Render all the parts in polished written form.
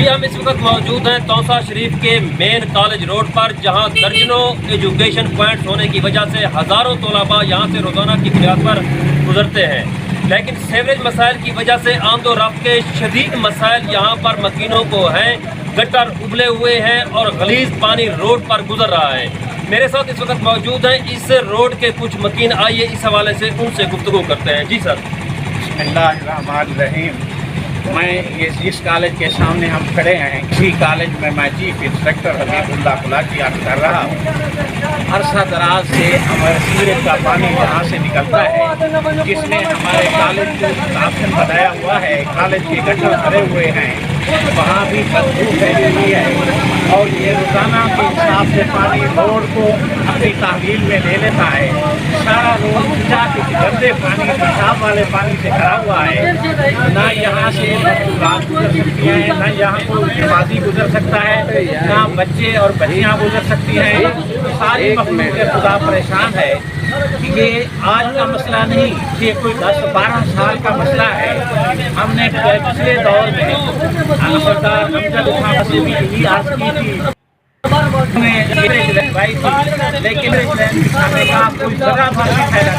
جی ہم اس وقت موجود ہیں توسا شریف کے مین کالج روڈ پر، جہاں درجنوں ایجوکیشن پوائنٹس ہونے کی وجہ سے ہزاروں طلباء یہاں سے روزانہ کی بنیاد پر گزرتے ہیں، لیکن سیوریج مسائل کی وجہ سے آمد و رفت کے شدید مسائل یہاں پر مکینوں کو ہیں۔ گٹر ابلے ہوئے ہیں اور غلیظ پانی روڈ پر گزر رہا ہے۔ میرے ساتھ اس وقت موجود ہیں اس روڈ کے کچھ مکین، آئیے اس حوالے سے ان سے گفتگو کرتے ہیں۔ جی سر۔ بسم اللہ الرحمن الرحیم۔ میں جس کالج کے سامنے ہم کھڑے ہیں، اسی کالج میں چیف انسپکٹر حبیب اللہ بلاچی عرض کر رہا ہوں۔ عرصہ دراز سے ہمارے سیوریج کا پانی یہاں سے نکلتا ہے، جس نے ہمارے کالج کو آپشن بنایا ہوا ہے۔ کالج کے گٹر بھرے ہوئے ہیں، وہاں بھی بدبو پھیلی ہوئی ہے، اور یہ روزانہ کے حساب سے پانی روڈ کو اپنی تحویل میں لے لیتا ہے۔ سارا روڈ بچا کے گندے پانی، پیشاب والے پانی سے بھرا ہوا ہے۔ نہ یہاں سے مخلوقات گزر سکتی ہیں، نہ یہاں کوئی نمازی گزر سکتا ہے، نہ بچے اور بچیاں گزر سکتی ہیں۔ ساری مخلوق خدا پریشان ہے۔ یہ آج کا مسئلہ نہیں، یہ کوئی 10-12 سال کا مسئلہ ہے۔ ہم نے پچھلے دور میں سردار امجد خان سے بھی یہی عرض کی تھی، لیکن بچھانے کا کوئی جگہ پر نہیں پھیلا۔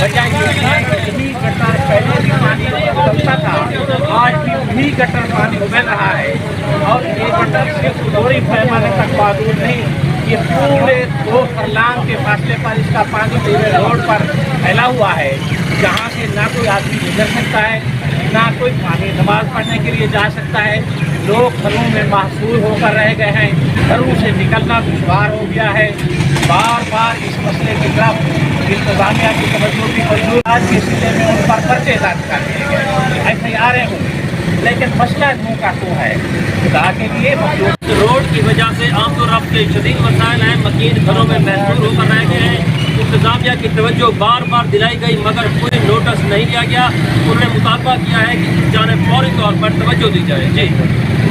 وجہ یہ ہے کہ یہی گٹر پہلے بھی پانی ابلتا تھا، آج بھی وہی گٹر پانی ابل رہا ہے، اور یہ گٹر صرف دوری پیمانے تک محدود نہیں، یہ پورے 2 فرلانگ کے فاصلے پر اس کا پانی پورے روڈ پر پھیلا ہوا ہے، جہاں سے نہ کوئی آدمی گزر سکتا ہے، نہ کوئی پانی نماز پڑھنے کے لیے جا سکتا ہے۔ لوگ گھروں میں محصور ہو کر رہ گئے ہیں، گھروں سے نکلنا دشوار ہو گیا ہے۔ بار بار اس مسئلے کی طرف انتظامیہ کی توجہ بھی موجود، آج کے سلسلے میں ان پر پرچے درج کر دیے گئے، FIR ہوں، لیکن مسئلہ کیوں کا تو ہے خدا کے لیے مخلوق۔ روڈ کی وجہ سے آمد و رفت کے شدید مسائل ہیں، مکین گھروں میں محصور ہو کر رہ گئے ہیں۔ انتظامیہ کی توجہ بار بار دلائی گئی، مگر کوئی نوٹس نہیں لیا گیا۔ انہوں نے مطالبہ کیا ہے کہ اس جانب فوری طور پر توجہ دی جائے۔ جی